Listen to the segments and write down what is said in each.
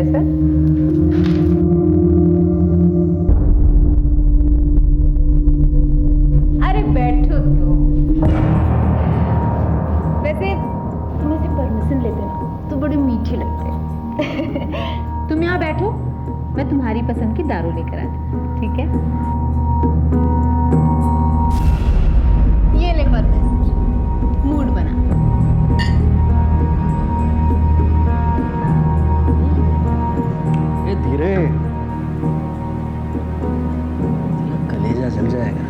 Professor. अरे बैठो तो। वैसे तुम ऐसे परमिशन लेते ना तो बड़े मीठे लगते। तुम यहाँ बैठो, मैं तुम्हारी पसंद की दारू लेकर आती हूँ, ठीक है? ये ले परमिशन, मूड बना। ए धीरे, कलेजा जल जाएगा।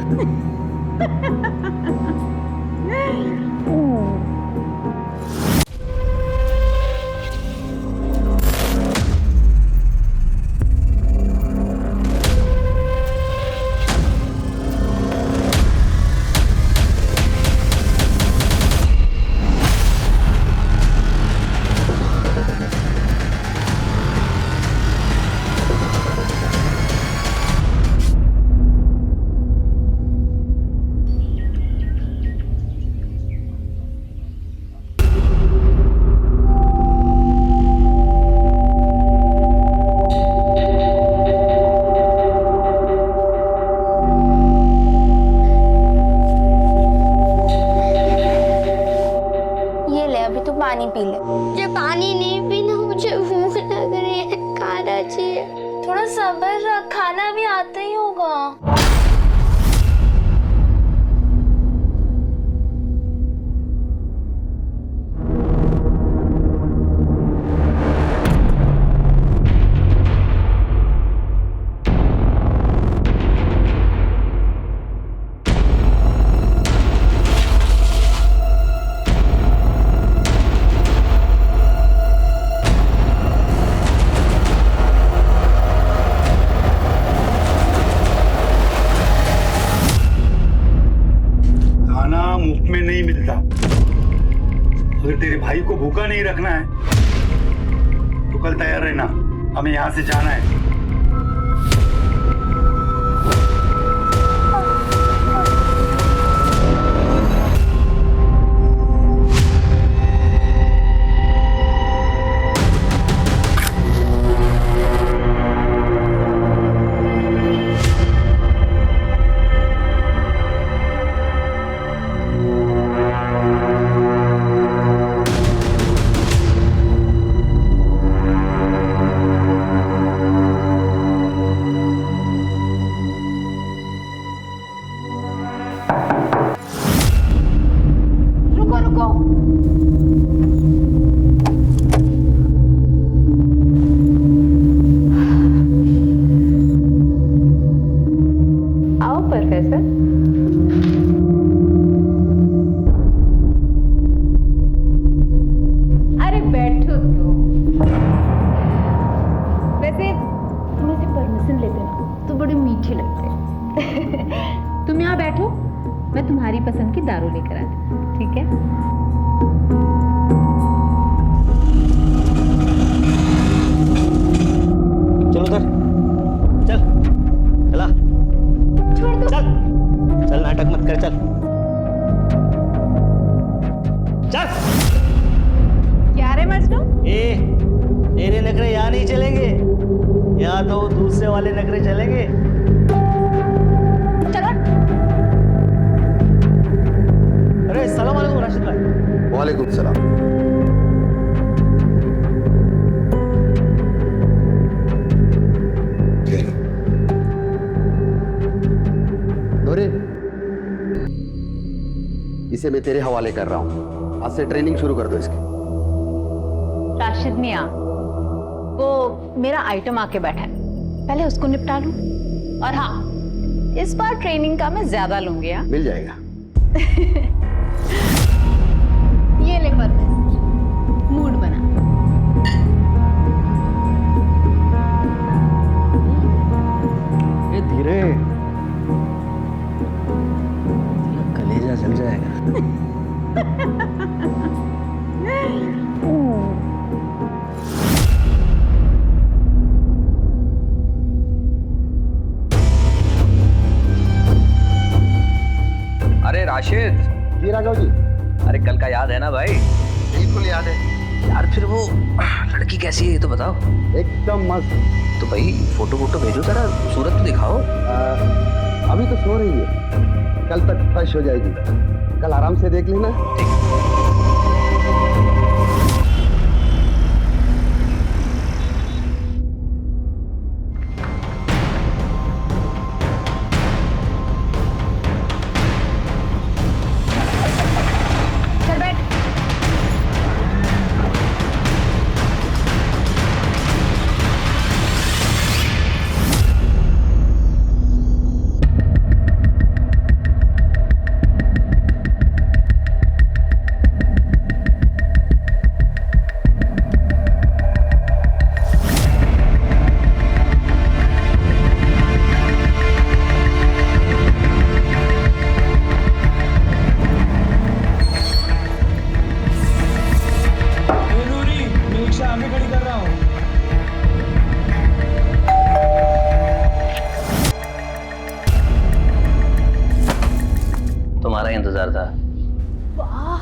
अभी तो पानी पी ले। मुझे पानी नहीं पीना, मुझे भूख लग रही है, खाना चाहिए। थोड़ा सब्र रख, खाना भी आता ही होगा। मुफ्त में नहीं मिलता। अगर तेरे भाई को भूखा नहीं रखना है तो कल तैयार रहना, हमें यहाँ से जाना है। आओ प्रोफेसर। अरे बैठो तो। वैसे तुम ऐसे परमिशन लेते ना तो बड़े मीठे लगते। तुम यहाँ बैठो, मैं तुम्हारी पसंद की दारू लेकर आती हूँ, ठीक है? चल उधर, चल, चला, छोड़ दो। चल, चल नाटक मत कर, चल, चल। क्या रे मजनू? तेरे नखरे यहाँ नहीं चलेंगे, यहाँ तो दूसरे वाले नखरे चलेंगे। चलो। अरे सलाम वालेकुम राशिद भाई। वालेकुम सलाम। नूरिन, इसे मैं तेरे हवाले कर रहा हूँ। आज से ट्रेनिंग शुरू कर दो इसकी। राशिद मियाँ, वो मेरा आइटम आके बैठा है, पहले उसको निपटा लूं। और हाँ, इस बार ट्रेनिंग का मैं ज्यादा लूंगी। हाँ? मिल जाएगा। ये ले परमिशन, मूड बना। ए धीरे, कलेजा जल जाएगा। अरे राशिद। जी राघव जी। अरे कल का याद है ना भाई? बिल्कुल याद है। यार फिर वो लड़की कैसी है ये तो बताओ। एकदम मस्त। तो भाई फोटो वोटो भेजो जरा, सूरत तो दिखाओ। अभी तो सो रही है, कल तक फ्रेश हो जाएगी, कल आराम से देख लेना। चल बैठ। तुम्हारा इंतजार था। वाह,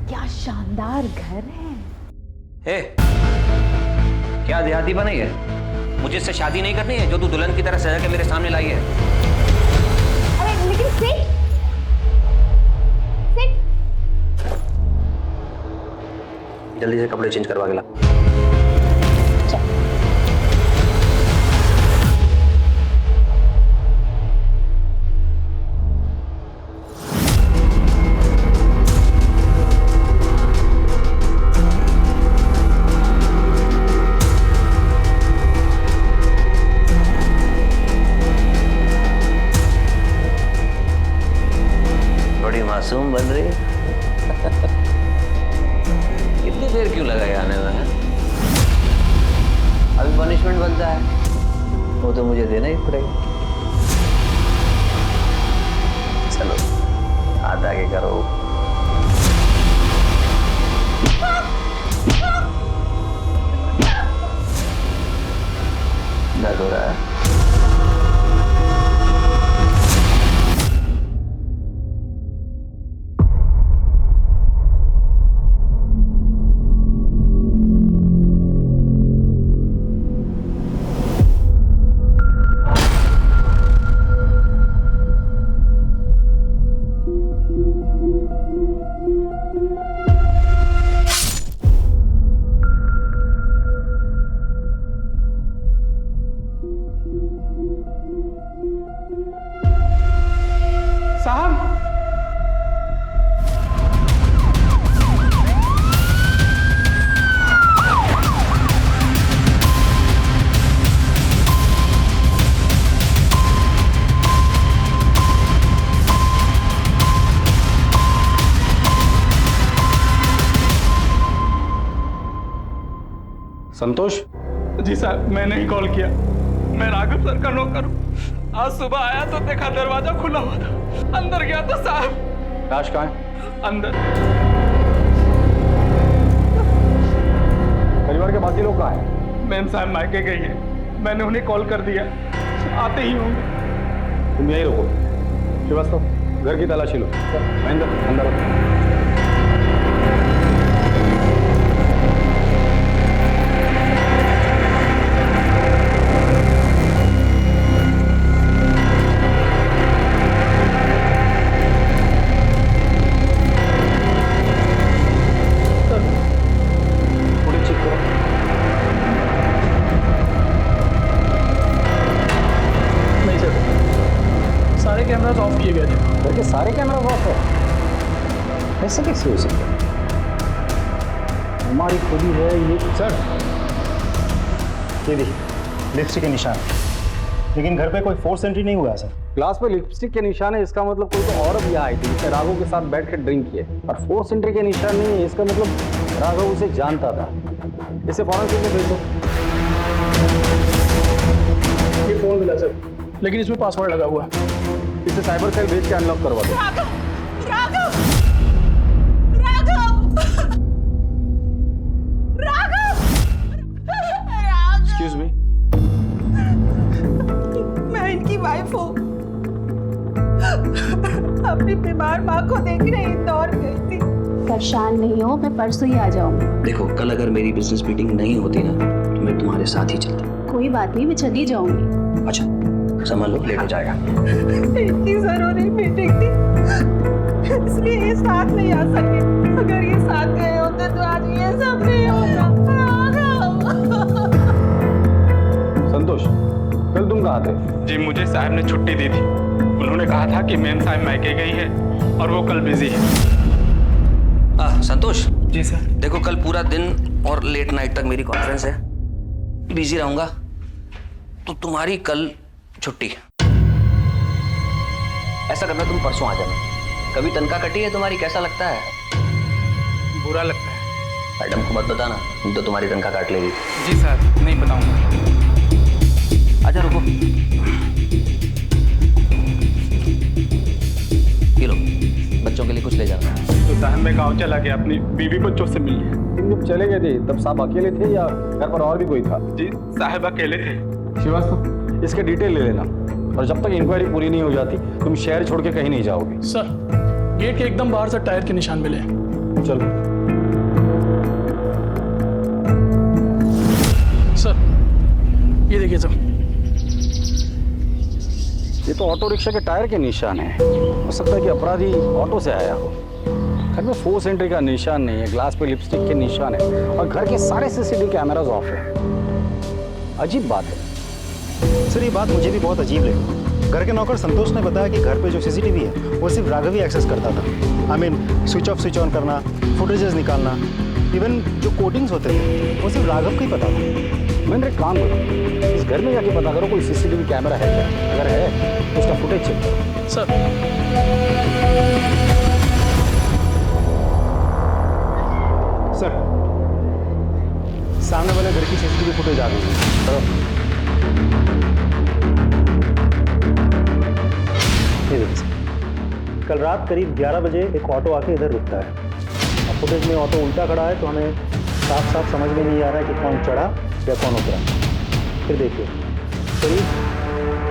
क्या शानदार घर है। हे, क्या देहाती बनी है? मुझे इससे शादी नहीं करनी है जो तू दुल्हन की तरह सजा के मेरे सामने लाई है। अरे लेकिन सिट जल्दी से कपड़े चेंज करवा के ला। बड़ी मासूम बन रही है। इतनी देर क्यों लगाई आने में? अभी पनिशमेंट बनता है, वो तो मुझे देना ही पड़ेगा। चलो हाथ आगे करो। दर्द हो रहा है? संतोष जी साहब, मैंने ही कॉल किया। मैं राघव सर का नौकर हूँ। आज सुबह आया तो देखा दरवाजा खुला हुआ था, अंदर गया तो साहब। राज कहाँ है? अंदर। परिवार के बाकी लोग कहाँ हैं? मैम साहब मायके गई है, मैंने उन्हें कॉल कर दिया, आते ही होंगे। तुम यहीं रुको। श्रीवास्तव, घर की तलाशी लो। महेंद्र, अंदर आओ। कैमरास ऑफ किए गए थे। घर के सारे कैमरा ऑफ है? ऐसे कैसे हो सकता है? हमारी खुदी है ये। सर, ये देखिए लिपस्टिक के निशान, लेकिन घर पे कोई फोर्स एंट्री नहीं हुआ है सर। ग्लास पे लिपस्टिक के निशान है, इसका मतलब कोई तो औरत यहाँ आई थी जिसने राघव के साथ बैठ कर ड्रिंक किए, और फोर्स एंट्री के निशान नहीं है, इसका मतलब राघव उसे जानता था। इसे फॉरेंसिक में भेज दो। ये फोन मिला सर, लेकिन इसमें पासवर्ड लगा हुआ है। इसे साइबर सेल भेज के अनलॉक करवा दो। एक्सक्यूज मी, मैं इनकी वाइफ हूँ। अपनी बीमार माँ को देखने इंदौर गई थी। परेशान नहीं हो, मैं परसों ही आ जाऊंगी। देखो कल अगर मेरी बिजनेस मीटिंग नहीं होती ना तो मैं तुम्हारे साथ ही चलता। कोई बात नहीं, मैं चली जाऊंगी। अच्छा संभाल लो, लेट हो जाएगा। इनकी जरूरी मीटिंग थी, इसलिए ये साथ नहीं आ सके। अगर ये साथ गए होते तो आज ये सब नहीं होता। संतोष, कल तुम कहाँ थे? जी मुझे साहब ने छुट्टी दी थी। उन्होंने कहा था कि मैम साहब मायके गई है और वो कल बिजी है। संतोष जी सर। देखो कल पूरा दिन और लेट नाइट तक मेरी कॉन्फ्रेंस है, बिजी रहूंगा, तो तुम्हारी कल छुट्टी। ऐसा करना तुम परसों आ जाना। कभी तनख्वाह कटी है तुम्हारी, कैसा लगता है? बुरा लगता है। मैडम को मत बताना, तो तुम्हारी तनख्वाह काट लेगी। जी सर, नहीं बताऊंगा। अच्छा रुको, ये लो बच्चों के लिए कुछ ले जाना। तो साहब मैं गाँव चला गया अपनी बीवी बच्चों से मिलने। तुम जब चले गए थे तब साहब अकेले थे या घर पर और भी कोई था? जी साहब अकेले थे। श्रीवास्तव, इसके डिटेल ले लेना, और जब तक इंक्वायरी पूरी नहीं हो जाती तुम शहर छोड़ के कहीं नहीं जाओगे। सर गेट के एकदम बाहर से टायर के निशान मिले। चलो। सर ये देखिए सर, ये तो ऑटो रिक्शा के टायर के निशान है। हो सकता है कि अपराधी ऑटो से आया हो। घर में फोर्स एंट्री का निशान नहीं है, ग्लास पे लिपस्टिक के निशान है, और घर के सारे सीसीटीवी कैमरास ऑफ है। अजीब बात है। सर ये बात मुझे भी बहुत अजीब लगी। घर के नौकर संतोष ने बताया कि घर पे जो सीसीटीवी है वो सिर्फ राघव ही एक्सेस करता था। I mean switch off switch on करना, फुटेजेस निकालना, इवन जो कोडिंग्स होते थे वो सिर्फ राघव को ही पता था। मैंने एक काम करो, इस घर में जाके पता करो कोई सीसीटीवी कैमरा है क्या। अगर है तो उसका फुटेज चेक करो। सर सर सामने वाले घर की सीसीटीवी फुटेज आ गई है। ये देखिए सर, कल रात करीब 11 बजे एक ऑटो आके इधर रुकता है। अब फुटेज में ऑटो उल्टा खड़ा है तो हमें साफ साफ समझ में नहीं आ रहा है कि कौन चढ़ा या कौन उतरा। फिर देखिए करीब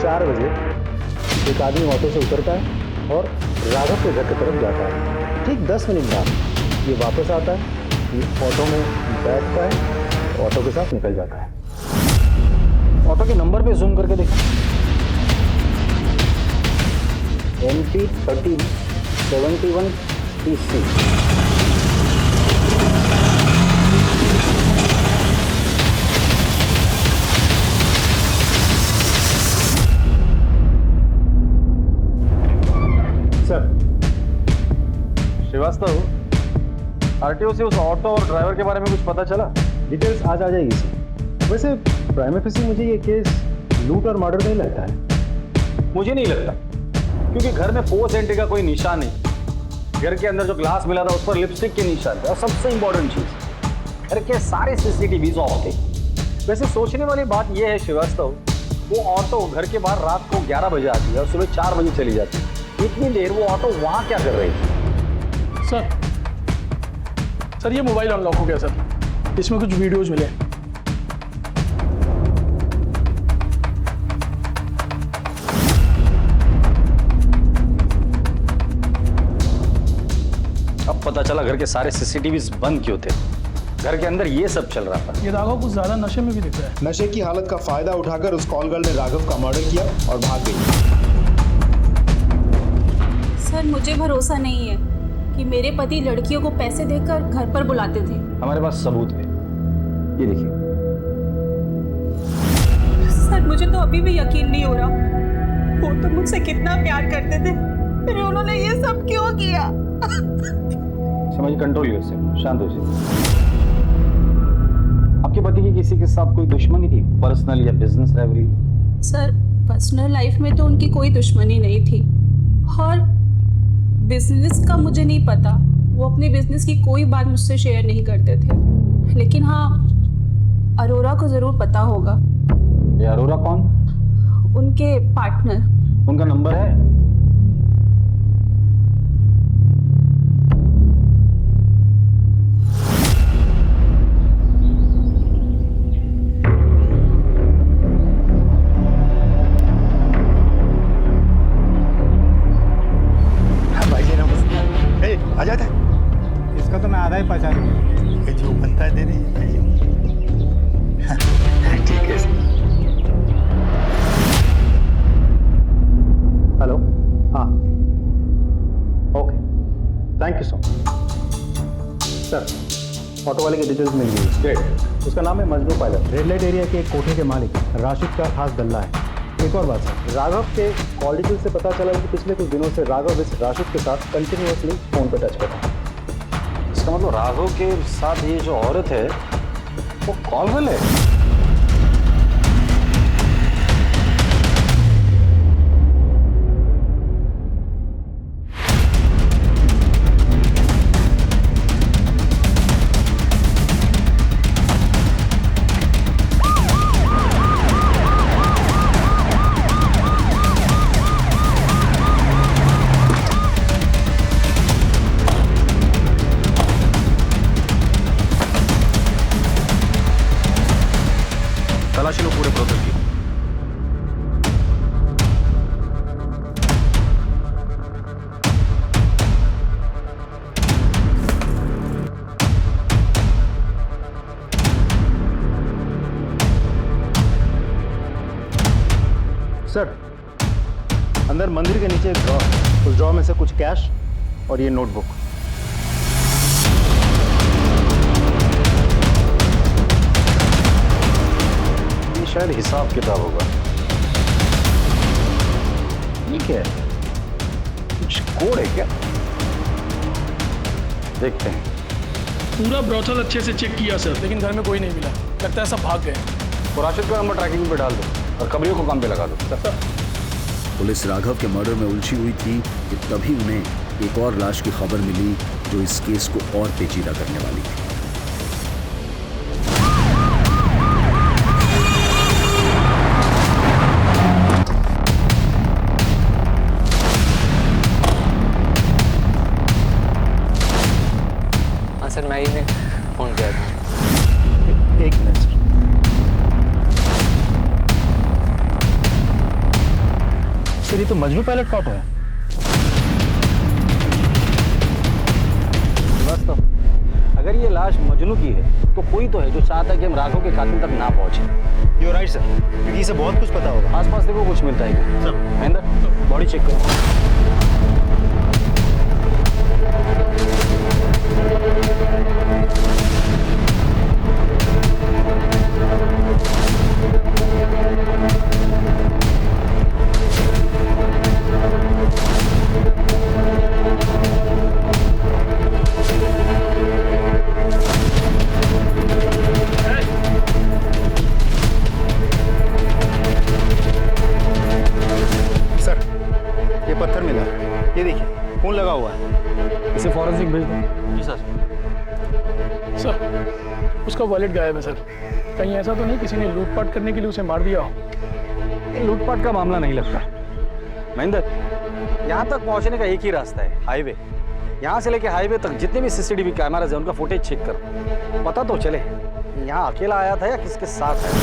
4 बजे एक आदमी ऑटो से उतरता है और राघव के घर की तरफ जाता है। ठीक 10 मिनट बाद ये वापस आता है, ये ऑटो में बैठता है, ऑटो के साथ निकल जाता है। ऑटो के नंबर पे जूम करके देखो। MP 3071 TC। Sir Srivastava, RTO से उस ऑटो और ड्राइवर के बारे में कुछ पता चला? डिटेल्स आज आ जाएगी सर। वैसे प्राइम ऑफिसर मुझे ये केस लूट और मर्डर नहीं लगता है। मुझे नहीं लगता, क्योंकि घर में फोर्स एंट्री का कोई निशान नहीं। घर के अंदर जो ग्लास मिला था उस पर लिपस्टिक के निशान थे, और सबसे इंपॉर्टेंट चीज घर के सारे सीसीटीवी ऑफ थे। वैसे सोचने वाली बात यह है श्रीवास्तव, वो ऑटो घर के बाहर रात को 11 बजे आती है और सुबह 4 बजे चली जाती है। इतनी देर वो ऑटो वहां क्या कर रही थी? सर ये मोबाइल अनलॉक हो गया सर, इसमें कुछ वीडियोज मिले। अब पता चला घर के सारे सीसीटीवी बंद क्यों थे। घर के अंदर ये सब चल रहा था। ये राघव कुछ ज्यादा नशे में भी दिख रहा है। नशे की हालत का फायदा उठाकर उस कॉल गर्ल ने राघव का मर्डर किया और भाग गई। सर मुझे भरोसा नहीं है कि मेरे पति लड़कियों को पैसे देकर घर पर बुलाते थे। हमारे पास सबूत है, ये देखिए। सर मुझे तो अभी भी यकीन नहीं हो रहा, वो तो मुझसे कितना प्यार करते थे, फिर उन्होंने ये सब क्यों किया? समझिए, कंट्रोल योरसेल्फ, शांत हो जाइए। आपके पति की किसी के साथ कोई दुश्मनी थी, पर्सनल या business rivalry? Sir personal life में तो उनकी कोई दुश्मनी नहीं थी, और बिजनेस का मुझे नहीं पता। वो अपने बिजनेस की कोई बात मुझसे शेयर नहीं करते थे, लेकिन हाँ अरोरा को जरूर पता होगा। ये अरोरा कौन? उनके पार्टनर। उनका नंबर है? आ जाता है। सर, ऑटो वाले की डिटेल्स मिल गई। ग्रेट। उसका नाम है Majnu pilot. Red light area के एक कोठे के मालिक राशिद का खास दल्ला है। एक और बात सर, राघव के कॉल डिटेल से पता चला कि पिछले कुछ दिनों से राघव इस राशिद के साथ कंटिन्यूअसली फोन पर टच कर रहा है। इसका मतलब राघव के साथ ये जो औरत है वो कॉल गर्ल है। तलाशी लो पूरे प्रोसेस की। सर, अंदर मंदिर के नीचे एक ड्रॉ, उस ड्रॉ में से कुछ कैश और ये नोटबुक। ये शायद हिसाब किताब होगा। ये क्या है? कुछ कोड है क्या? देखते हैं। पूरा ब्रोथल अच्छे से चेक किया सर, लेकिन घर में कोई नहीं मिला। लगता है सब भाग गए। तो राशिद का नंबर ट्रैकिंग पे डाल दो और कमरियों को काम पे लगा दो। सर, पुलिस राघव के मर्डर में उलझी हुई थी कि तभी उन्हें एक और लाश की खबर मिली जो इस केस को और पेचीदा करने वाली थी। हाँ सर, मैं ही फोन किया था। एक मिनट सर। सर, ये तो मजनू पायलट का ऑटो है। वास्तव अगर ये लाश मजनू की है तो कोई तो है जो चाहता है कि हम राघव के कातिल तक ना पहुंचे। यू राइट सर, क्योंकि इसे बहुत कुछ पता होगा। आसपास देखो कुछ मिलता है क्या? सर, महेंद्र बॉडी चेक करो। सर, ये पत्थर मिला, ये देखिए खून लगा हुआ है। इसे फॉरेंसिक भेज दो। जी सर। सर, उसका वॉलेट गायब है सर। कहीं ऐसा तो नहीं किसी ने लूटपाट करने के लिए उसे मार दिया हो? ये लूटपाट का मामला नहीं लगता। महेंद्र, यहाँ तक पहुँचने का एक ही रास्ता है, हाईवे। यहाँ से लेके हाईवे तक जितने भी सीसीटीवी कैमराज हैं उनका फुटेज चेक करो, पता तो चले यहाँ अकेला आया था या किसके साथ आया।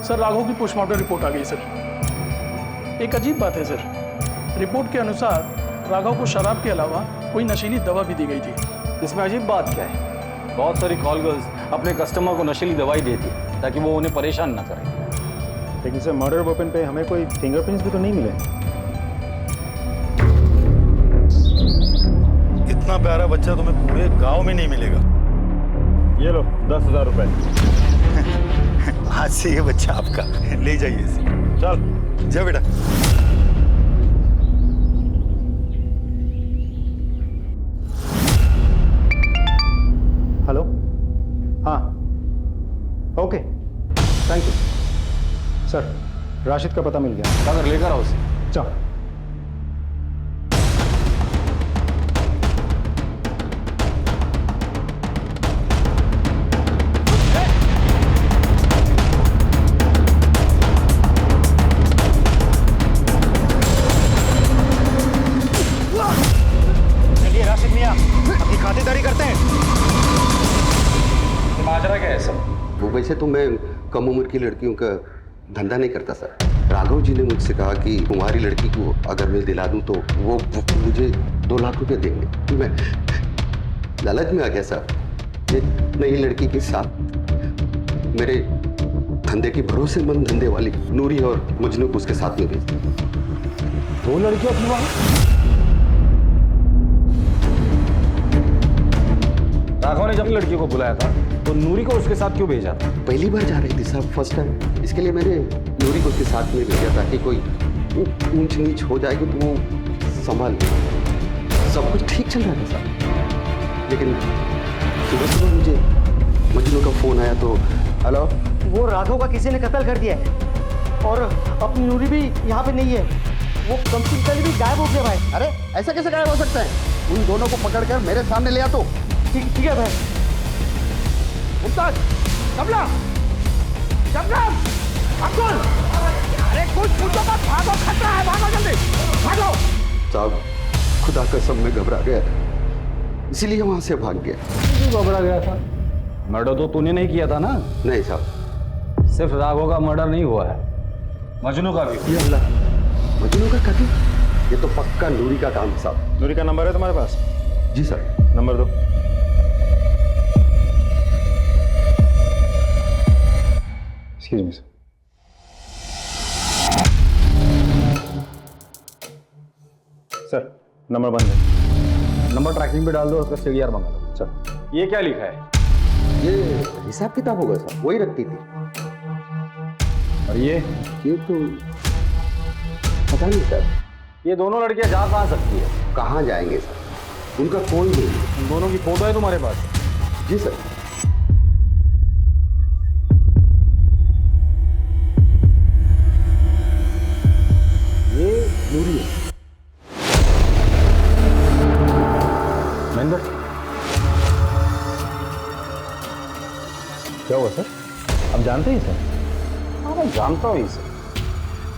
सर, राघव की पोस्टमार्टम रिपोर्ट आ गई सर। एक अजीब बात है सर, रिपोर्ट के अनुसार राघव को शराब के अलावा कोई नशीली दवा भी दी गई थी। इसमें अजीब बात क्या है? बहुत सारी कॉल गर्ल्स अपने कस्टमर को नशीली दवाई देती ताकि वो उन्हें परेशान ना करें। लेकिन सर, मर्डर वेपन पे हमें कोई फिंगरप्रिंट्स भी तो नहीं मिले। इतना प्यारा बच्चा तुम्हें पूरे गांव में नहीं मिलेगा। ये लो 10,000 रुपए। आज से ये बच्चा आपका, ले जाइए इसे। चल जा बेटा। हेलो, हाँ, okay, thank you sir. Rashid का पता मिल गया। अगर लेकर आओ उसे। चल। चलिए राशिद मियां, अपनी खातिरदारी करते हैं। माजरा क्या है सब? वो वैसे तो मैं कम उम्र की लड़कियों का धंधा नहीं करता सर। राघव जी ने मुझसे कहा कि तुम्हारी लड़की को अगर मैं दिला दूं तो वो मुझे 2 लाख रुपए देंगे। मैं लालच में आ गया सर। एक नई लड़की के साथ मेरे धंधे की भरोसेमंद धंधे वाली नूरी और मजनू को उसके साथ में भेज दिया। दो लड़कियां थी वहां। राघव ने जब लड़की को बुलाया था तो नूरी को उसके साथ क्यों भेजा था? पहली बार जा रही थी साहब, फर्स्ट टाइम। इसके लिए मैंने नूरी को उसके साथ में भेजा ताकि कोई ऊंच नीच हो जाएगी तो वो संभाल ले। सब कुछ ठीक चल रहा था साहब, लेकिन सुबह सुबह मुझे मजनू का फोन आया तो हेलो, वो राघव का किसी ने कत्ल कर दिया है और अपनी नूरी भी यहाँ पे नहीं है। वो कंपनी कल भी गायब हो गया भाई। अरे ऐसा कैसे गायब हो सकता है? उन दोनों को पकड़ कर मेरे सामने ले आ तो। ठीक है भाई। मुमताज, कमला, शबनम, अब्दुल, अरे कुछ पूछो मत, भागो, खतरा है, भागो जल्दी, भागो। साहब खुदा कसम में घबरा गया, इसीलिए वहां से भाग गया। क्यों घबरा गया था? मर्डर तो तूने नहीं किया था ना? नहीं साहब। सिर्फ राघव का मर्डर नहीं हुआ है, मजनू का भी। ये अल्लाह, मजनू का कत्ल? ये तो पक्का नूरी का काम साहब। नूरी का नंबर है तुम्हारे पास? जी सर। नंबर दो। एक्सक्यूज मी सर, नंबर बंद है। नंबर ट्रैकिंग पे डाल दो, उसका सीडीआर मंगा लो। चल, ये क्या लिखा है? ये हिसाब किताब होगा साहब, वही रखती थी। और ये तो पता नहीं सर। ये दोनों लड़कियां जा कहाँ सकती है? कहाँ जाएंगे सर, उनका कोई नहीं। उन दोनों की फोटो है तुम्हारे पास? जी सर। ये नूरी है। महेंद्र, क्या हुआ सर? आप जानते हैं सर? हाँ मैं जानता हूँ इसे।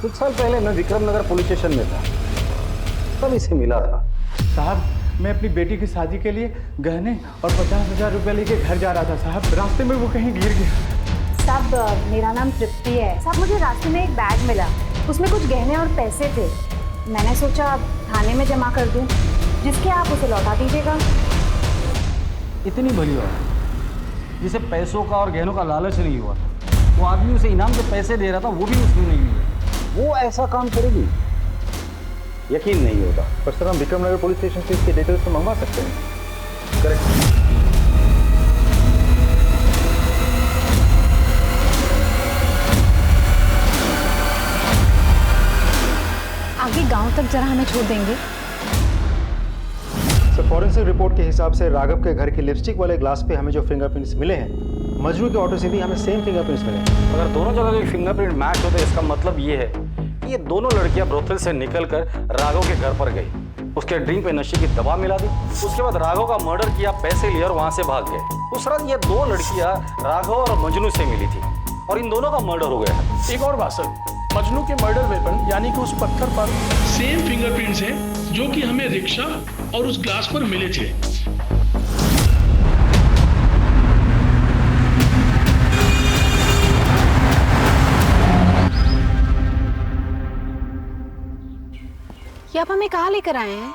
कुछ साल पहले मैं विक्रमनगर पुलिस स्टेशन में था, तब इसे मिला था। साहब मैं अपनी बेटी की शादी के लिए गहने और 50,000 रुपये लेके घर जा रहा था साहब, रास्ते में वो कहीं गिर गया। साहब मेरा नाम तृप्ति है साहब, मुझे रास्ते में एक बैग मिला, उसमें कुछ गहने और पैसे थे। मैंने सोचा थाने में जमा कर दूं, जिसके आप उसे लौटा दीजिएगा। इतनी भली बात जिसे पैसों का और गहनों का लालच नहीं हुआ, वो आदमी उसे इनाम के पैसे दे रहा था, वो भी उसने नहीं लिया। वो ऐसा काम करेगी? यकीन नहीं होता। पर सर हम विक्रमनगर पुलिस स्टेशन से इसके डिटेल्स तो मंगवा सकते हैं। करेक्ट। आगे गांव तक जरा हमें छोड़ देंगे? सर फॉरेंसिक रिपोर्ट के हिसाब से राघव के घर के लिपस्टिक वाले ग्लास पे हमें जो फिंगरप्रिंट्स मिले हैं, मजनू के ऑटो से भी हमें सेम फिंगरप्रिंट्स मिले हैं। अगर दोनों जगह के फिंगरप्रिंट मैच होते इसका मतलब ये है कि ये दोनों लड़कियां ब्रोथल से निकलकर राघव के घर पर गई, उसके ड्रिंक पे नशे की दवा मिला दी, उसके बाद राघव का मर्डर किया, पैसे लिए और वहां से भाग गए। उस रात ये दो लड़कियां राघव और मजनू से मिली थी और इन दोनों का मर्डर हो गया है। एक और बात सर, मजनू के मर्डर वेपन यानी कि उस पत्थर पर सेम फिंगरप्रिंट्स हैं जो कि हमें रिक्शा और उस ग्लास पर मिले थे। ये आप हमें कहाँ लेकर आए हैं?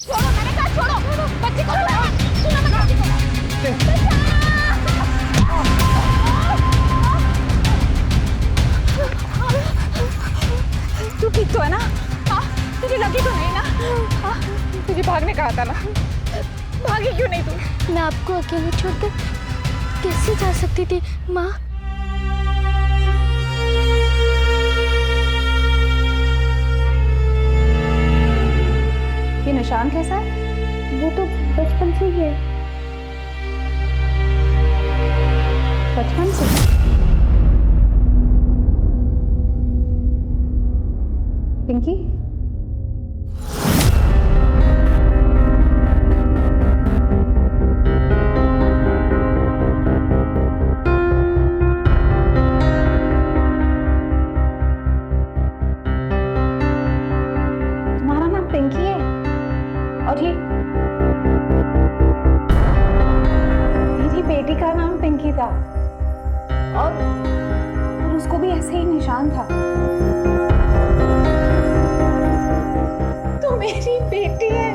छोड़ो, मैंने कहा छोड़ो, बच्ची को सुनो मैं तू ठीक तो है ना? हाँ, तुझे लगी तो नहीं ना? हाँ, तुझे भागने कहा था ना, भागी क्यों नहीं तू? मैं आपको अकेले छोड़कर कैसे जा सकती थी माँ? ये निशान कैसा है? वो तो बचपन से ही है। बचपन से? पिंकी? तुम्हारा नाम पिंकी है? और ये मेरी बेटी का नाम पिंकी था और उसको भी ऐसे ही निशान था। तो मेरी बेटी है।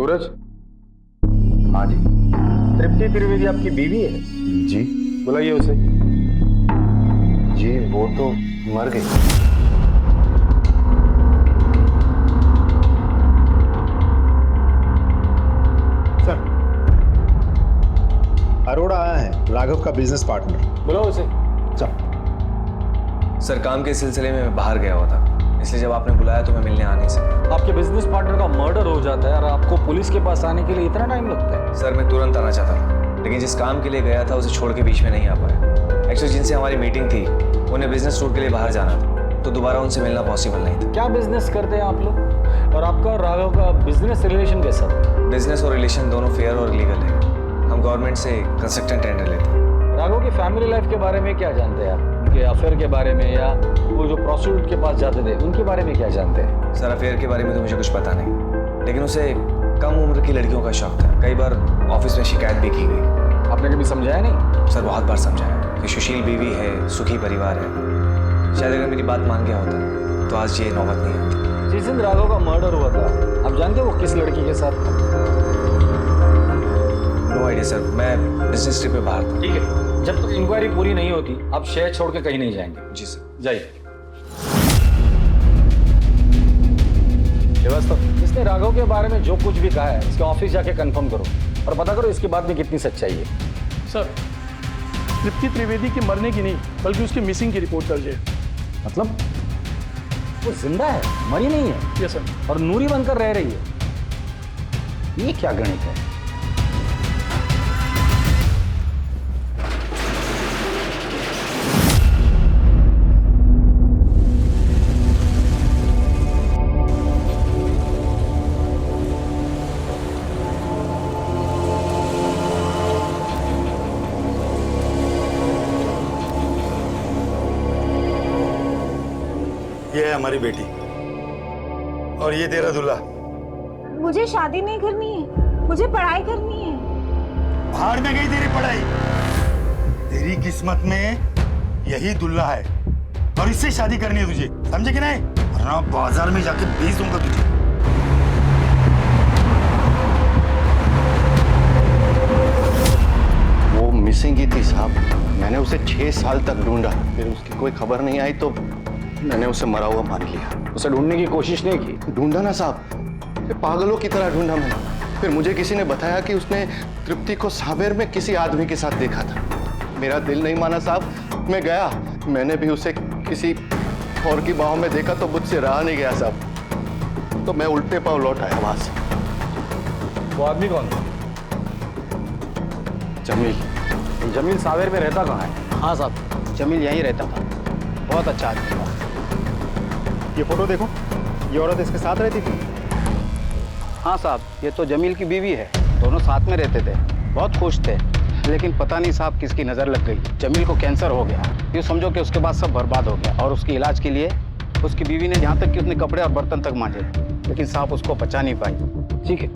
सूरज। हाँ जी। तृप्ति त्रिवेदी आपकी बीवी है? जी। बुलाइए उसे। जी वो तो मर गई। सर, अरोड़ा आया है, राघव का बिजनेस पार्टनर। बुलाओ उसे। सर काम के सिलसिले में मैं बाहर गया हुआ था, इसलिए जब आपने बुलाया तो मैं मिलने आ नहीं सका। आपके बिजनेस पार्टनर का मर्डर हो जाता है और आपको पुलिस के पास आने के लिए इतना टाइम लगता है? सर मैं तुरंत आना चाहता था, लेकिन जिस काम के लिए गया था उसे छोड़ के बीच में नहीं आ पाया। एक्चुअली जिनसे हमारी मीटिंग थी उन्हें बिजनेस टूर के लिए बाहर जाना था, तो दोबारा उनसे मिलना पॉसिबल नहीं था। क्या बिजनेस करते हैं आप लोग? और आपका और राघव का बिजनेस रिलेशन कैसा? बिजनेस और रिलेशन दोनों फेयर और लीगल है। हम गवर्नमेंट से कंस्ट्रक्शन टेंडर लेते हैं। राघव की फैमिली लाइफ के बारे में क्या जानते हैं आप? उनके अफेयर के बारे में, या वो जो प्रोस्टिट्यूट के पास जाते थे उनके बारे में क्या जानते हैं? सर अफेयर के बारे में तो मुझे कुछ पता नहीं, लेकिन उसे कम उम्र की लड़कियों का शौक था। कई बार ऑफिस में शिकायत भी की गई। आपने कभी समझाया नहीं? सर बहुत बार समझाया कि सुशील बीवी है, सुखी परिवार है। शायद अगर मेरी बात मान गया होता तो आज ये नौबत नहीं आती। जिस दिन राघव का मर्डर हुआ था, आप जानते हो वो किस लड़की के साथ था? नो आइडिया सर, मैं बिजनेस ट्रिप पे बाहर था। ठीक है, जब तक इंक्वायरी पूरी नहीं होती आप शहर छोड़ के कहीं नहीं जाएंगे। जी सर। जाइए। इसने राघव के बारे में जो कुछ भी कहा है इसके ऑफिस जाके कंफर्म करो और पता करो इसके बाद में कितनी सच्चाई है। सर तृप्ति त्रिवेदी की मरने की नहीं बल्कि उसकी मिसिंग की रिपोर्ट दर्ज है। मतलब वो जिंदा है, मरी नहीं है? Yes sir. और नूरी बनकर रह रही है? ये क्या गणित है? ये है हमारी बेटी और ये तेरा दूल्हा। मुझे शादी नहीं करनी है, मुझे पढ़ाई करनी है। भाड़ में गई तेरी पढ़ाई। तेरी किस्मत में यही दूल्हा है और इससे शादी करनी है तुझे, समझे कि नहीं? वरना बाजार में जाके बेच दूंगा तुझे। वो मिसिंग ही थी साहब। मैंने उसे 6 साल तक ढूंढा, फिर उसकी कोई खबर नहीं आई तो मैंने उसे मरा हुआ मान लिया। उसे ढूंढने की कोशिश नहीं की? ढूंढा ना साहब, पागलों की तरह ढूंढा मैंने। फिर मुझे किसी ने बताया कि उसने तृप्ति को सावेर में किसी आदमी के साथ देखा था। मेरा दिल नहीं माना साहब, मैं गया। मैंने भी उसे किसी और की बाहों में देखा तो मुझसे रहा नहीं गया साहब, तो मैं उल्टे पांव लौट आया वहां से। वो आदमी कौन था? जमील। जमील सावेर में रहता कहाँ है? हाँ साहब, जमील यहीं रहता था, बहुत अच्छा आदमी था। ये फोटो देखो, ये औरत इसके साथ रहती थी। हाँ साहब, ये तो जमील की बीवी है, दोनों साथ में रहते थे, बहुत खुश थे। लेकिन पता नहीं साहब किसकी नज़र लग गई, जमील को कैंसर हो गया। यूँ समझो कि उसके बाद सब बर्बाद हो गया और उसके इलाज के लिए उसकी बीवी ने यहाँ तक कि उसने कपड़े और बर्तन तक मांजे, लेकिन साहब उसको बचा नहीं पाई। ठीक है,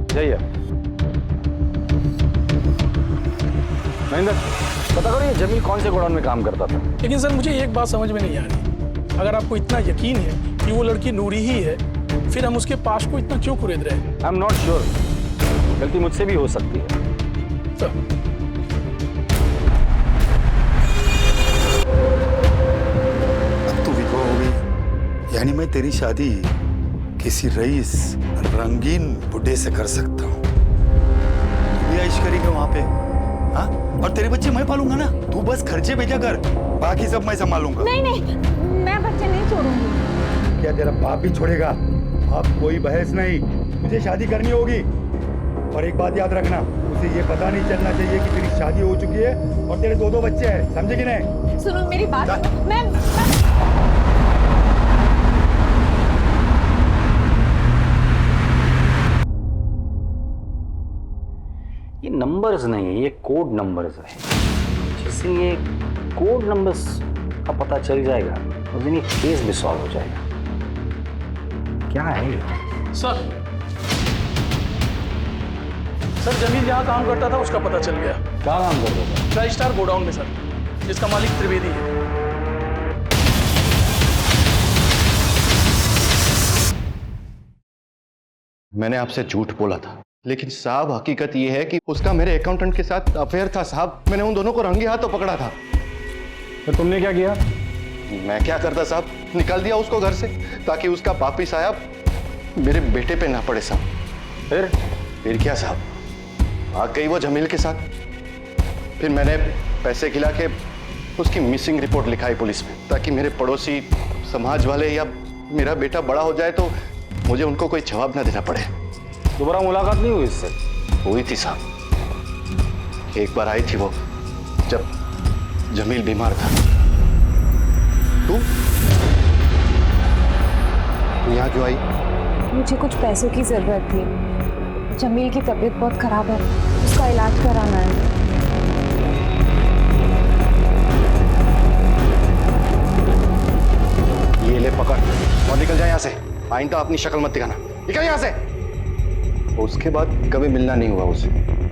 जाइए। महेंद्र, पता करो ये जमील कौन से गोडाउन में काम करता था? लेकिन सर मुझे एक बात समझ में नहीं आ रही, अगर आपको इतना यकीन है कि वो लड़की नूरी ही है, फिर हम उसके पास को इतना क्यों कुरेद रहे हैं? आई एम नॉट श्योर, गलती मुझसे भी हो सकती है। सर अब तू विधवा हो गई, यानी मैं तेरी शादी किसी रईस रंगीन बुढ़े से कर सकता हूँ। तू भी ऐश करेगा वहां पे, हाँ? और तेरे बच्चे मैं पालूंगा ना, तू बस खर्चे भेजा कर, बाकी सब मैं संभालूंगा। नहीं नहीं, मैं बच्चे नहीं छोड़ूंगी। क्या तेरा बाप भी छोड़ेगा? अब कोई बहस नहीं, तुझे शादी करनी होगी। और एक बात याद रखना, उसे ये पता नहीं चलना चाहिए कि तेरी शादी हो चुकी है और तेरे 2 बच्चे हैं, समझे कि नहीं? सुनो मेरी बात, मैं ये नंबर्स नहीं है, ये कोड नंबर्स है। जिससे ये कोड नंबर्स का पता चल जाएगा उस दिन ये केस भी सॉल्व हो जाएगा। क्या है ये? सर जमील जहाँ काम करता था उसका पता चल गया। क्या काम करता था? ट्राई स्टार गोडाउन में सर, जिसका मालिक त्रिवेदी है। मैंने आपसे झूठ बोला था, लेकिन साहब हकीकत ये है कि उसका मेरे अकाउंटेंट के साथ अफेयर था साहब। मैंने उन दोनों को रंगे हाथों पकड़ा था। तो तुमने क्या किया? मैं क्या करता साहब, निकाल दिया उसको घर से ताकि उसका पापी साहब मेरे बेटे पे ना पड़े साहब। फिर क्या साहब, आ गई वो जमील के साथ। फिर मैंने पैसे खिला के उसकी मिसिंग रिपोर्ट लिखाई पुलिस में, ताकि मेरे पड़ोसी, समाज वाले या मेरा बेटा बड़ा हो जाए तो मुझे उनको कोई जवाब ना देना पड़े। दोबारा मुलाकात नहीं हुई इससे? हुई थी साहब, एक बार आई थी वो जब जमील बीमार था। तू यहाँ क्यों आई? मुझे कुछ पैसों की जरूरत थी। जमील की तबीयत बहुत खराब है, उसका इलाज कराना है। ये ले पकड़ और निकल जाए यहाँ से। आइंदा अपनी शक्ल मत दिखाना, निकल यहाँ से। उसके बाद कभी मिलना नहीं हुआ उससे।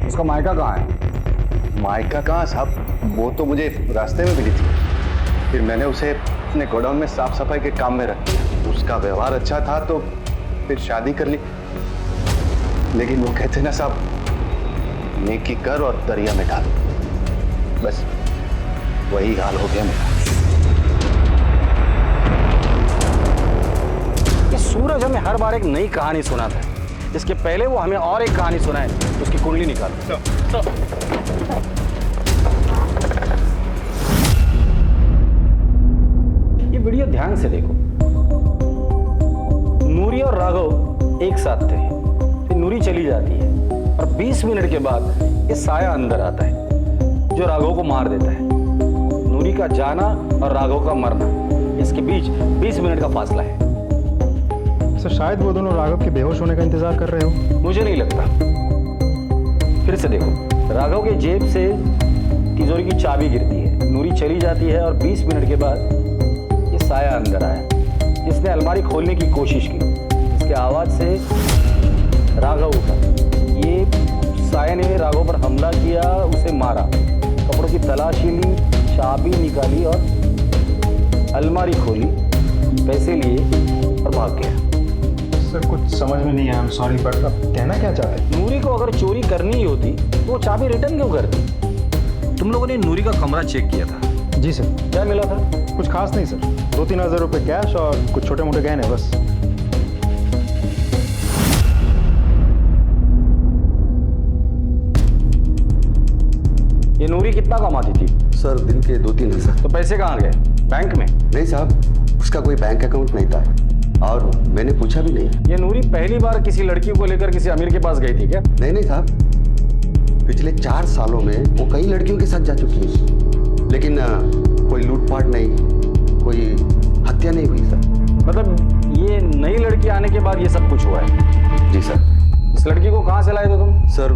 उसका मायका कहाँ है? मायका कहाँ साहब, वो तो मुझे रास्ते में मिली थी। फिर मैंने उसे अपने गोडाउन में साफ सफाई के काम में रख दिया। उसका व्यवहार अच्छा था तो फिर शादी कर ली। लेकिन वो कहते ना साहब, नेकी कर और दरिया में डाल, बस वही हाल हो गया मेरा। ये सूरज हमें हर बार एक नई कहानी सुनाता है। इसके पहले वो हमें और एक कहानी सुनाए, उसकी कुंडली निकाल। ये वीडियो ध्यान से देखो। नूरी और राघव एक साथ थे, फिर नूरी चली जाती है और 20 मिनट के बाद ये साया अंदर आता है जो राघव को मार देता है। नूरी का जाना और राघव का मरना, इसके बीच 20 मिनट का फासला है। सर शायद वो दोनों राघव के बेहोश होने का इंतजार कर रहे हो। मुझे नहीं लगता। फिर से देखो, राघव के जेब से तिजोरी की चाबी गिरती है, नूरी चली जाती है और 20 मिनट के बाद ये साया अंदर आया जिसने अलमारी खोलने की कोशिश की। इसके आवाज से राघव उठा। ये साया ने राघव पर हमला किया, उसे मारा, कपड़ों की तलाशी ली, चाबी निकाली और अलमारी खोली, पैसे लिए और भाग गया। सर कुछ समझ में नहीं आया, आई एम सॉरी, बट आप कहना क्या चाहते हैं? नूरी को अगर चोरी करनी ही होती तो वो चाबी रिटर्न क्यों करती? तुम लोगों ने नूरी का कमरा चेक किया था? जी सर। क्या मिला था? कुछ खास नहीं सर, 2-3 हज़ार रुपये कैश और कुछ छोटे मोटे गहने बस। ये नूरी कितना कमाती थी? सर दिन के 2-3 हज़ार। तो पैसे कहाँ गए? बैंक में? नहीं साहब, उसका कोई बैंक अकाउंट नहीं था और मैंने पूछा भी नहीं। ये नूरी पहली बार किसी लड़की को लेकर किसी अमीर के पास गई थी क्या? नहीं साहब, पिछले 4 सालों में वो कई लड़कियों के साथ जा चुकी है, लेकिन कोई लूटपाट नहीं, कोई हत्या नहीं हुई सर। मतलब ये नई लड़की आने के बाद ये सब कुछ हुआ है? जी सर। इस लड़की को कहाँ से लाए थे तुम? सर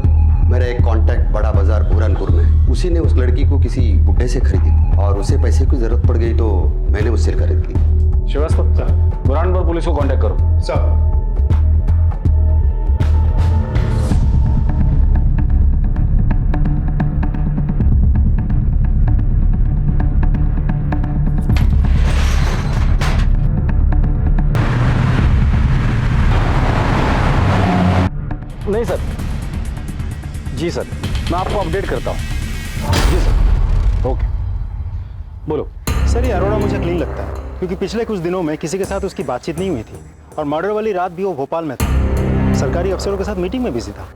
मेरा एक कांटेक्ट बड़ा बाजार बुरहानपुर में, उसी ने उस लड़की को किसी बुड्ढे से खरीदी और उसे पैसे की जरूरत पड़ गई तो मैंने उससे खरीद ली। श्रीवास्तव सर, बुरहानपुर पुलिस को कांटेक्ट करो। सर। नहीं सर। जी सर, मैं आपको अपडेट करता हूँ। जी सर, ओके। बोलो सर। ये अरोड़ा मुझे क्लीन लगता है क्योंकि पिछले कुछ दिनों में किसी के साथ उसकी बातचीत नहीं हुई थी और मर्डर वाली रात भी वो भोपाल में था, सरकारी अफसरों के साथ मीटिंग में बिजी था।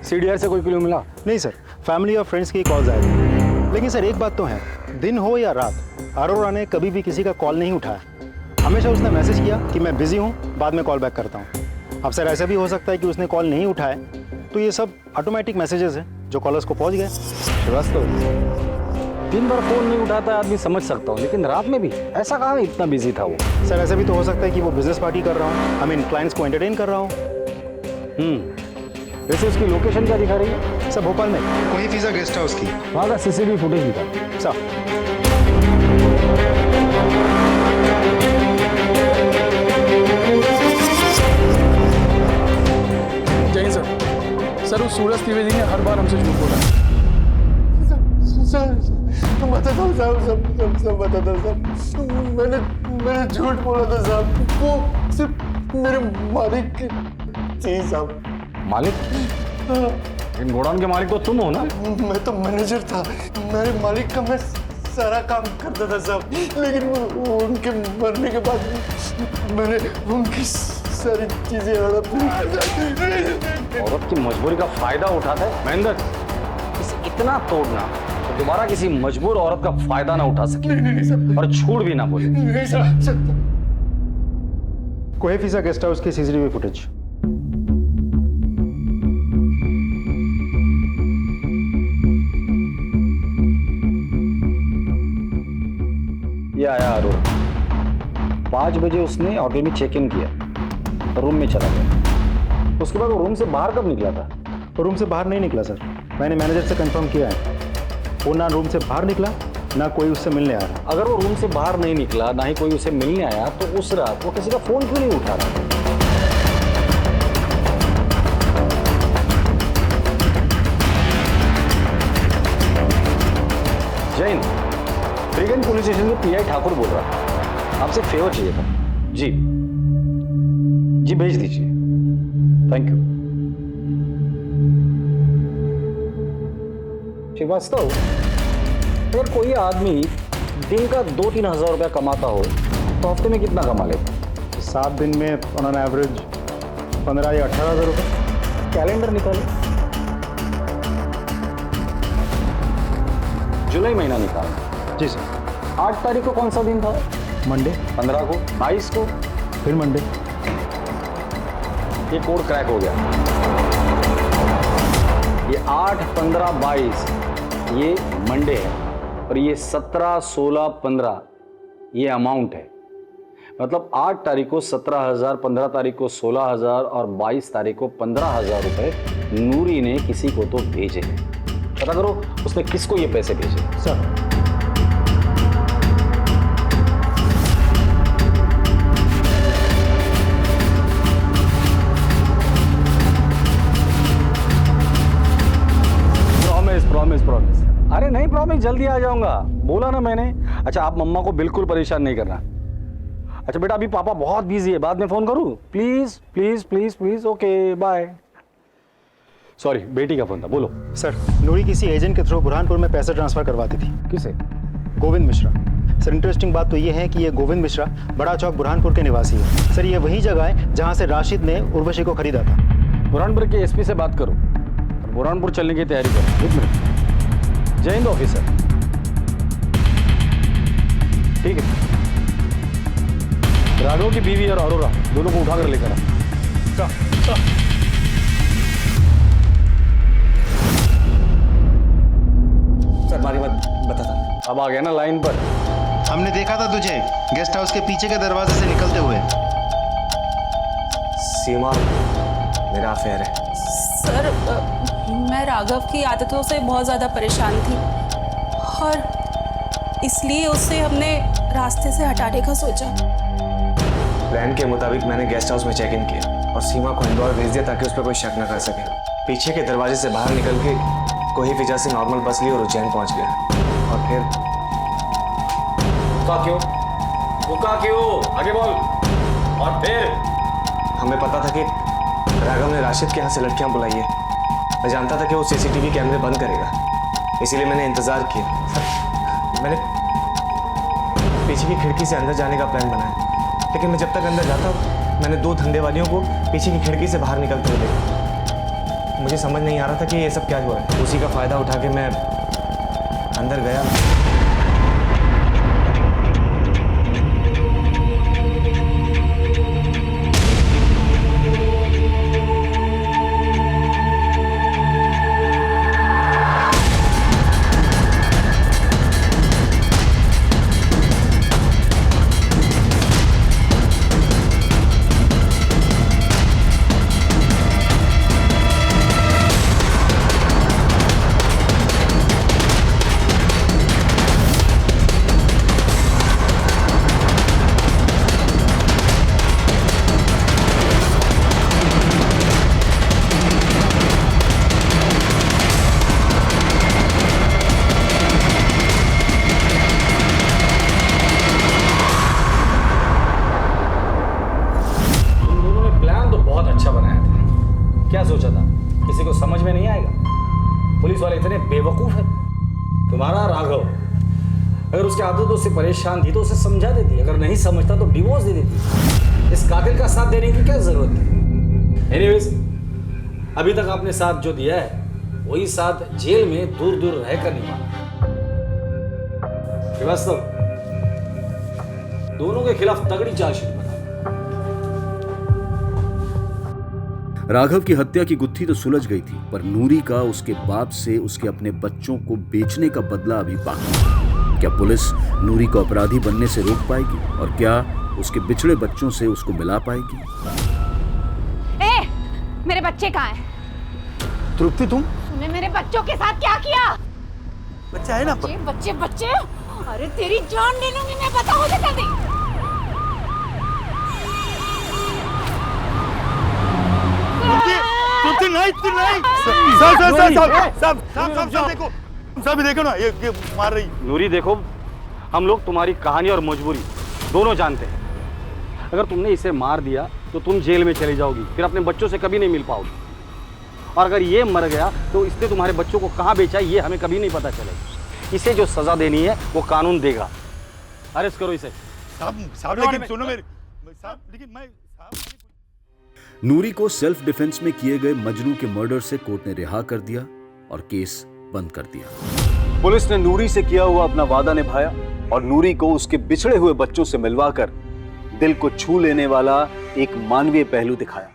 सीडीआर से कोई क्लू मिला? नहीं सर, फैमिली और फ्रेंड्स की कॉल्स आए थे। लेकिन सर एक बात तो है, दिन हो या रात, अरोड़ा ने कभी भी किसी का कॉल नहीं उठाया। हमेशा उसने मैसेज किया कि मैं बिजी हूँ, बाद में कॉल बैक करता हूँ। अब सर ऐसा भी हो सकता है कि उसने कॉल नहीं उठाए तो ये सब ऑटोमेटिक मैसेजेस हैं जो कॉलर्स को पहुँच गए। श्रीवास्तव, दिन भर फोन नहीं उठाता है आदमी समझ सकता हूँ, लेकिन रात में भी ऐसा कहाँ इतना बिजी था वो? सर ऐसा भी तो हो सकता है कि वो बिजनेस पार्टी कर रहा हूँ, आई मीन क्लाइंट्स को एंटरटेन कर रहा हूँ। वैसे उसकी लोकेशन क्या दिखा रही है? सर भोपाल में कोई फिजा गेस्ट हाउस की वहाँ का सीसीटीवी फुटेज दिखा सर। जय सर। सर उस सूरज त्रिवेदी ने हर बार हमसे झूठ बोला। सर बताता हूँ साहब, सब बताता हूँ साहब। मैंने झूठ बोला था साहब। वो सिर्फ मेरे मालिक जी साहब। मालिक? इन गोडाउन के मालिक तो तुम हो ना? मैं तो मैनेजर था, मेरे मालिक का मैं सारा काम करता था साहब, लेकिन वो उनके मरने के बाद मैंने उनकी सारी चीजें हड़प ली। औरत की मजबूरी का फायदा उठाता है महेंद्र, इसे इतना तोड़ना तो दोबारा किसी मजबूर औरत का फायदा ना उठा सके और छूट भी ना बोले। कोहे फिजा गेस्ट हाउस की सीसीटीवी फुटेज। ये आया अरुण, 5 बजे उसने होटल में चेक इन किया, रूम में चला गया। उसके बाद वो रूम से बाहर कब निकला था? तो रूम से बाहर नहीं निकला सर, मैंने मैनेजर से कंफर्म किया है, वो ना रूम से बाहर निकला ना कोई उससे मिलने आया। अगर वो रूम से बाहर नहीं निकला, ना ही कोई उसे मिलने आया, तो उस रात वो किसी का फोन क्यों नहीं उठा रहा? जैन, ब्रिगेड पुलिस स्टेशन के पीआई ठाकुर बोल रहा था, आपसे फेवर चाहिए था। जी जी, भेज दीजिए, थैंक यू। श्रीवास्तव, अगर कोई आदमी दिन का 2-3 हज़ार रुपया कमाता हो तो हफ्ते में कितना कमा लेता? 7 दिन में ऑन एवरेज 15 या 18 हज़ार रुपये। कैलेंडर निकालो, जुलाई महीना निकालो। जी सर। 8 तारीख को कौन सा दिन था? मंडे। 15 को, 22 को, फिर मंडे। ये कोड क्रैक हो गया। ये 8, 15, 22 ये मंडे है और ये 17, 16, 15 ये अमाउंट है। मतलब 8 तारीख को 17,000, 15 तारीख को 16,000 और 22 तारीख को 15,000 रुपए नूरी ने किसी को तो भेजे हैं। पता करो उसने किसको ये पैसे भेजे। Sir, promise. अरे नहीं प्रॉमिस, जल्दी आ जाऊंगा, बोला ना मैंने। अच्छा, आप मम्मा को बिल्कुल परेशान नहीं करना। अच्छा बेटा, अभी पापा बहुत बिजी है, बाद में फोन करूं? Please please please please. Okay bye. Sorry, बेटी का फोन था, बोलो। सर, नूरी किसी एजेंट के थ्रू बुरहानपुर में पैसे ट्रांसफर करवाती थी। किसे? गोविंद मिश्रा। सर, इंटरेस्टिंग बात तो ये है कि ये गोविंद मिश्रा बड़ा चौक बुरहानपुर के निवासी है। सर, ये वही जगह है जहां से राशिद ने उर्वशी को खरीदा था। बुरहानपुर के एसपी से बात करो, बुरहानपुर चलने की तैयारी करो। 1 मिनट। जय हिंद ऑफिसर। ठीक है, राघव की बीवी और अरोरा दोनों को उठाकर लेकर आ। सर मारी मत बता था। अब आ गया ना लाइन पर। हमने देखा था तुझे गेस्ट हाउस के पीछे के दरवाजे से निकलते हुए। सीमा मेरा अफेयर है। सर, मैं राघव की आदतों से बहुत ज़्यादा परेशान थी और इसलिए उसे हमने रास्ते से हटाने का सोचा। प्लान के मुताबिक मैंने गेस्ट हाउस में चेक इन किया और सीमा को इंदौर भेज दिया ताकि उस पर कोई शक न कर सके। पीछे के दरवाजे से बाहर निकल के कोही फिजा से नॉर्मल बस ली और उज्जैन पहुंच गया। और फिर रुका क्यों? आगे बोल। और फिर हमें पता था कि राघव ने राशिद के यहाँ से लड़कियां बुलाई है। मैं जानता था कि वो सीसीटीवी कैमरे बंद करेगा, इसीलिए मैंने इंतजार किया। मैंने पीछे की खिड़की से अंदर जाने का प्लान बनाया, लेकिन मैं जब तक अंदर जाता मैंने 2 धंधे वालियों को पीछे की खिड़की से बाहर निकलते हुए देखा। मुझे समझ नहीं आ रहा था कि ये सब क्या हुआ है। उसी का फायदा उठा के मैं अंदर गया। उसके आदतों से परेशान थी तो उसे समझा देती, अगर नहीं समझता तो डिवोर्स दे देती। इस कातिल का साथ देने की क्या जरूरत है? एनीवेज, अभी तक आपने साथ जो दिया है वही साथ जेल में दूर दूर रहकर निभाना। श्रीवास्तव, दोनों के खिलाफ तगड़ी चार्जशीट बना। राघव की हत्या की गुत्थी तो सुलझ गई थी, पर नूरी का उसके बाप से उसके अपने बच्चों को बेचने का बदला अभी बाकी है। क्या पुलिस नूरी को अपराधी बनने से रोक पाएगी और क्या उसके बिछड़े बच्चों से उसको मिला पाएगी? ए, मेरे बच्चे कहाँ हैं? तृप्ति, तुम तूने मेरे बच्चों के साथ क्या किया? बच्चा है ना? बच्चे बच्चे बच्चे, अरे तेरी जान ले लूंगी मैं, बता मुझे जल्दी। तृप्ति नहीं, तू नहीं। सब देखो, सब देखो ना, ये मार रही। नूरी देखो, हम लोग तुम्हारी कहानी और मजबूरी दोनों जानते हैं। अगर तुमने इसे मार दिया तो तुम जेल में चली जाओगी, फिर अपने बच्चों से कभी नहीं मिल पाओगी। और अगर ये मर गया तो इसने तुम्हारे बच्चों को कहाँ बेचा ये हमें कभी नहीं पता चलेगा। इसे जो सजा देनी है वो कानून देगा। अरेस्ट करो इसे। साहब लेकिन सुनो मेरी, साहब लेकिन मैं नूरी को सेल्फ डिफेंस में किए गए मजनू के मर्डर से कोर्ट ने रिहा कर दिया और केस बंद कर दिया। पुलिस ने नूरी से किया हुआ अपना वादा निभाया और नूरी को उसके बिछड़े हुए बच्चों से मिलवाकर दिल को छू लेने वाला एक मानवीय पहलू दिखाया।